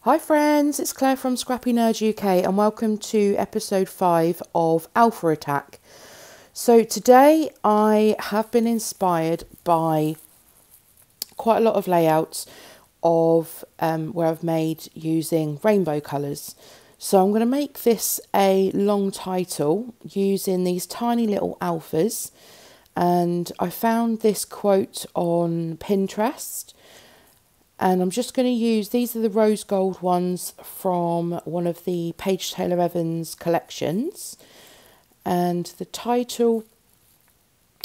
Hi friends, it's Claire from ScrappyNerdUK and welcome to episode 5 of Alpha Attack. So today I have been inspired by quite a lot of layouts of where I've made using rainbow colours. So I'm going to make this a long title using these tiny little alphas, and I found this quote on Pinterest. And I'm just going to use, these are the rose gold ones from one of the Paige Taylor Evans collections. And the title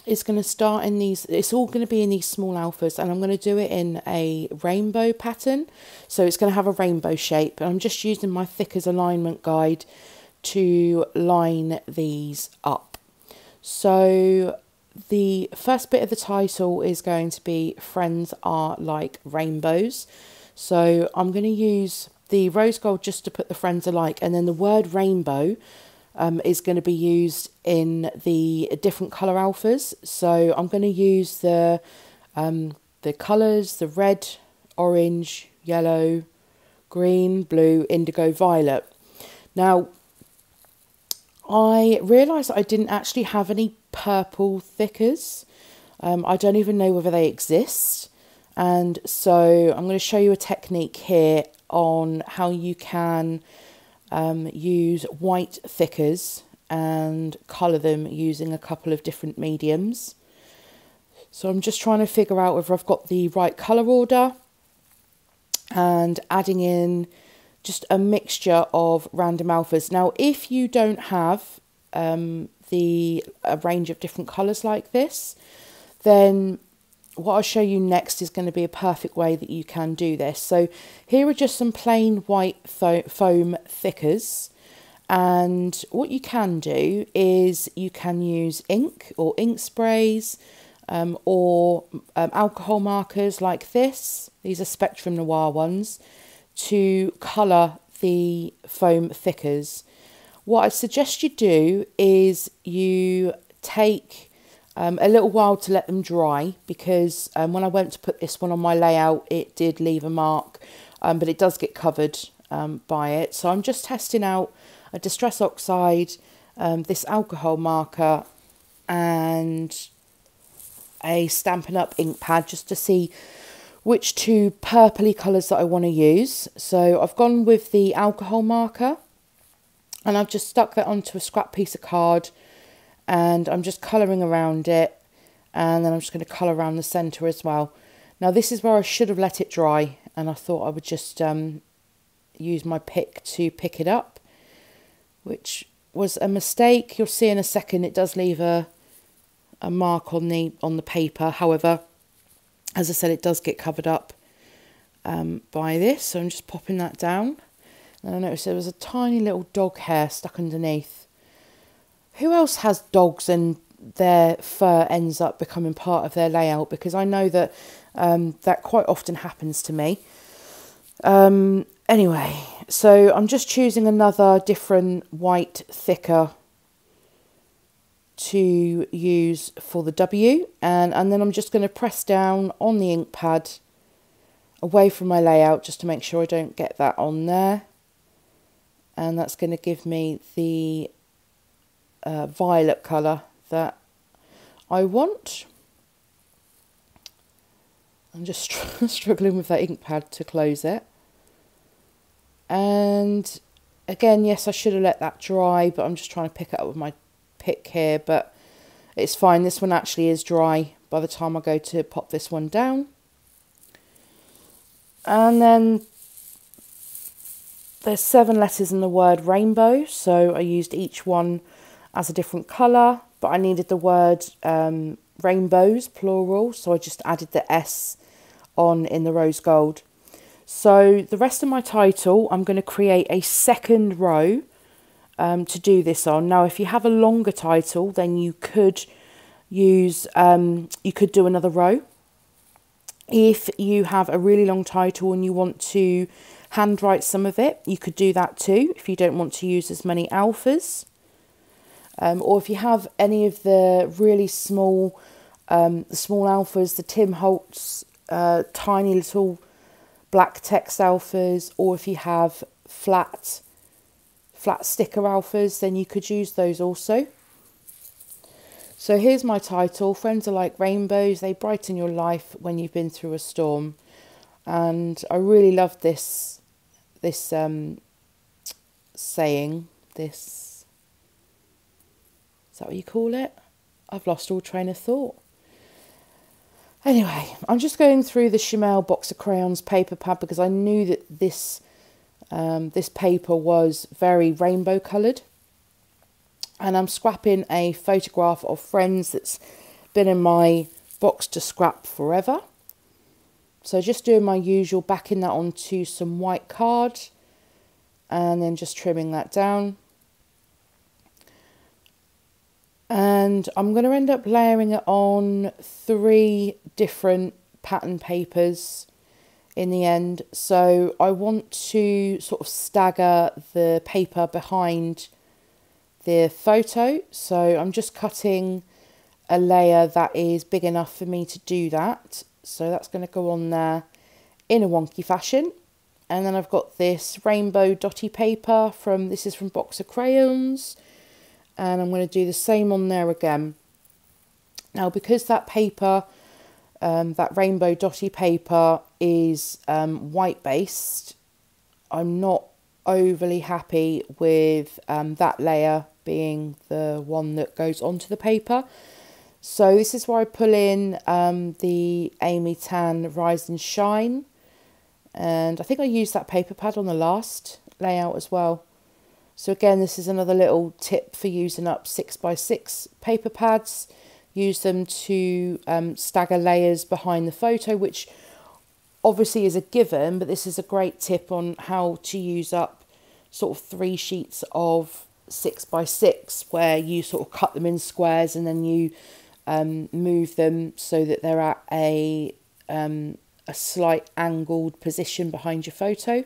is going to start in these, it's all going to be in these small alphas. And I'm going to do it in a rainbow pattern. So it's going to have a rainbow shape. And I'm just using my Thickers alignment guide to line these up. So the first bit of the title is going to be Friends Are Like Rainbows. So I'm going to use the rose gold just to put the friends alike, and then the word rainbow is going to be used in the different colour alphas. So I'm going to use the colours, the red, orange, yellow, green, blue, indigo, violet. Now I realised that I didn't actually have any purple thickers. I don't even know whether they exist, and so I'm going to show you a technique here on how you can use white thickers and colour them using a couple of different mediums. So I'm just trying to figure out whether I've got the right colour order and adding in just a mixture of random alphas. Now if you don't have a range of different colours like this, then what I'll show you next is going to be a perfect way that you can do this. So here are just some plain white foam thickers, and what you can do is you can use ink or ink sprays or alcohol markers like this. These are Spectrum Noir ones to colour the foam thickers. What I suggest you do is you take a little while to let them dry, because when I went to put this one on my layout, it did leave a mark, but it does get covered by it. So I'm just testing out a Distress Oxide, this alcohol marker, and a Stampin' Up ink pad, just to see which two purpley colours that I want to use. So I've gone with the alcohol marker, and I've just stuck that onto a scrap piece of card, and I'm just colouring around it, and then I'm just going to colour around the centre as well. Now this is where I should have let it dry, and I thought I would just use my pick to pick it up, which was a mistake. You'll see in a second it does leave a mark on the paper. However, as I said, it does get covered up by this, so I'm just popping that down. And I noticed there was a tiny little dog hair stuck underneath. Who else has dogs and their fur ends up becoming part of their layout? Because I know that that quite often happens to me. Anyway, so I'm just choosing another different white thicker to use for the W, and then I'm just going to press down on the ink pad away from my layout just to make sure I don't get that on there. And that's going to give me the violet colour that I want. I'm just struggling with that ink pad to close it. And again, yes, I should have let that dry, but I'm just trying to pick it up with my pick here, but it's fine. This one actually is dry by the time I go to pop this one down. And then there's 7 letters in the word rainbow, so I used each one as a different colour, but I needed the word rainbows, plural, so I just added the S on in the rose gold. So the rest of my title, I'm going to create a second row to do this on. Now, if you have a longer title, then you could use, you could do another row. If you have a really long title and you want to handwrite some of it, you could do that too, if you don't want to use as many alphas. Or if you have any of the really small, alphas, the Tim Holtz tiny little black text alphas, or if you have flat sticker alphas, then you could use those also. So here's my title: Friends are like rainbows, they brighten your life when you've been through a storm. And I really love this saying. This, is that what you call it? I've lost all train of thought. Anyway, I'm just going through the Enamel box of crayons paper pad because I knew that this paper was very rainbow coloured. And I'm scrapping a photograph of friends that's been in my box to scrap forever. So just doing my usual, backing that onto some white card and then just trimming that down. And I'm going to end up layering it on 3 different pattern papers in the end. So I want to sort of stagger the paper behind the photo. So I'm just cutting a layer that is big enough for me to do that. So that's going to go on there in a wonky fashion. And then I've got this rainbow dotty paper this is from Box of Crayons. And I'm going to do the same on there again. Now, because that paper, that rainbow dotty paper is white based, I'm not overly happy with that layer being the one that goes onto the paper. So this is where I pull in the Amy Tan Rise and Shine. And I think I used that paper pad on the last layout as well. So again, this is another little tip for using up 6x6 paper pads. Use them to stagger layers behind the photo, which obviously is a given, but this is a great tip on how to use up sort of 3 sheets of 6x6, where you sort of cut them in squares and then you move them so that they're at a slight angled position behind your photo.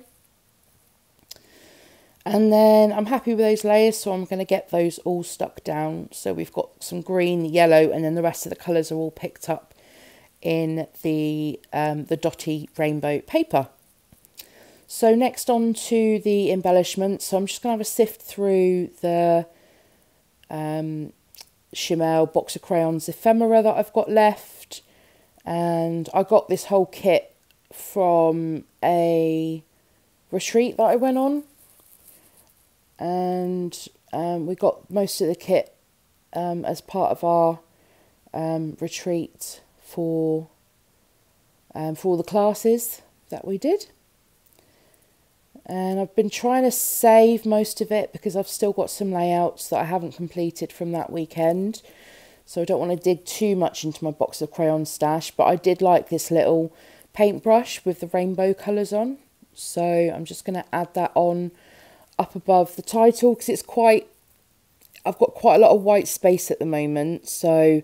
And then I'm happy with those layers, so I'm going to get those all stuck down. So we've got some green, yellow, and then the rest of the colours are all picked up in the dotty rainbow paper. So next on to the embellishment. So I'm just going to have a sift through the Enamel box of crayons ephemera that I've got left. And I got this whole kit from a retreat that I went on. And we got most of the kit as part of our retreat for all the classes that we did. And I've been trying to save most of it because I've still got some layouts that I haven't completed from that weekend. So I don't want to dig too much into my box of crayon stash. But I did like this little paintbrush with the rainbow colours on. So I'm just going to add that on up above the title because I've got quite a lot of white space at the moment. So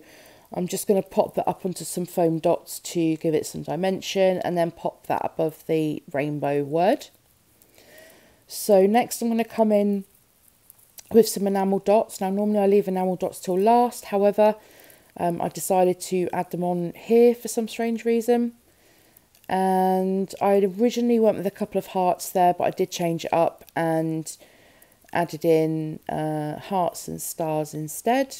I'm just going to pop that up onto some foam dots to give it some dimension and then pop that above the rainbow word. So next I'm going to come in with some enamel dots. Now normally I leave enamel dots till last, however I've decided to add them on here for some strange reason. And I originally went with a couple of hearts there, but I did change it up and added in hearts and stars instead.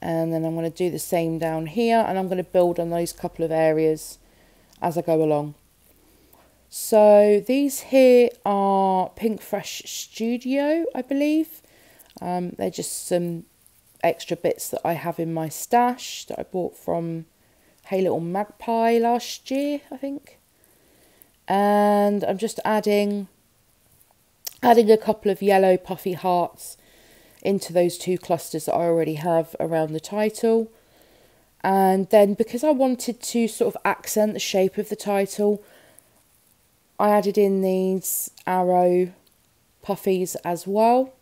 And then I'm going to do the same down here, and I'm going to build on those couple of areas as I go along. So these here are Pink Fresh Studio, I believe. They're just some extra bits that I have in my stash that I bought from Hey Little Magpie last year, I think. And I'm just adding a couple of yellow puffy hearts into those 2 clusters that I already have around the title. And then because I wanted to sort of accent the shape of the title, I added in these arrow puffies as well.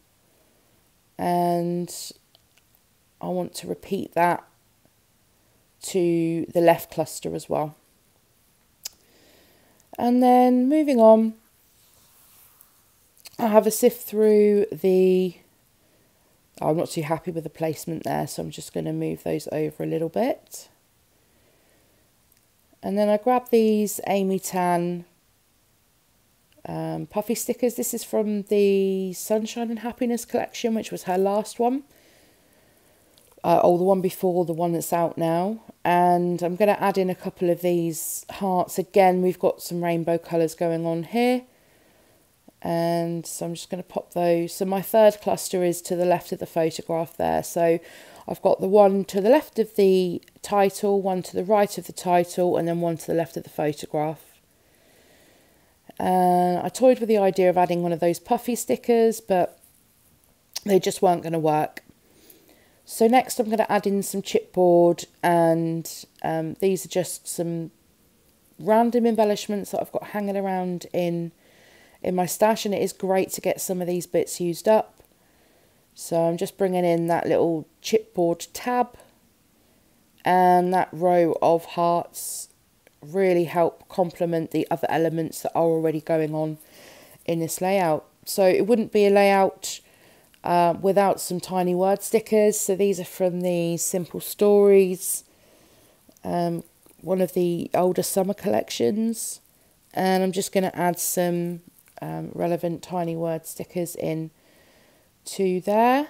And I want to repeat that to the left cluster as well. And then moving on, I have a sift through I'm not too happy with the placement there, so I'm just going to move those over a little bit. And then I grabbed these Amy Tan puffy stickers. This is from the Sunshine and Happiness collection, which was her last one. The one before the one that's out now. And I'm going to add in a couple of these hearts. Again, we've got some rainbow colours going on here. And so I'm just going to pop those. So my third cluster is to the left of the photograph there. So I've got the one to the left of the title, one to the right of the title, and then one to the left of the photograph. I toyed with the idea of adding one of those puffy stickers, but they just weren't going to work. So next I'm going to add in some chipboard, and these are just some random embellishments that I've got hanging around in my stash, and it is great to get some of these bits used up. So I'm just bringing in that little chipboard tab, and that row of hearts really help complement the other elements that are already going on in this layout. So it wouldn't be a layout without some tiny word stickers. So these are from the Simple Stories, one of the older summer collections, and I'm just going to add some relevant tiny word stickers in to there,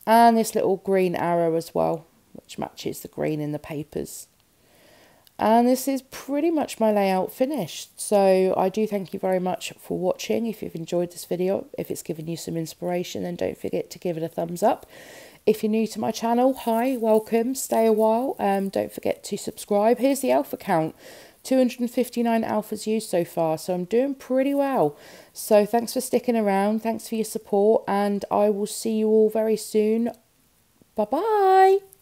and this little green arrow as well, which matches the green in the papers. And this is pretty much my layout finished. So I do thank you very much for watching. If you've enjoyed this video, if it's given you some inspiration, then don't forget to give it a thumbs up. If you're new to my channel, hi, welcome, stay a while. Don't forget to subscribe. Here's the alpha count, 259 alphas used so far, so I'm doing pretty well. So thanks for sticking around, thanks for your support, and I will see you all very soon. Bye bye.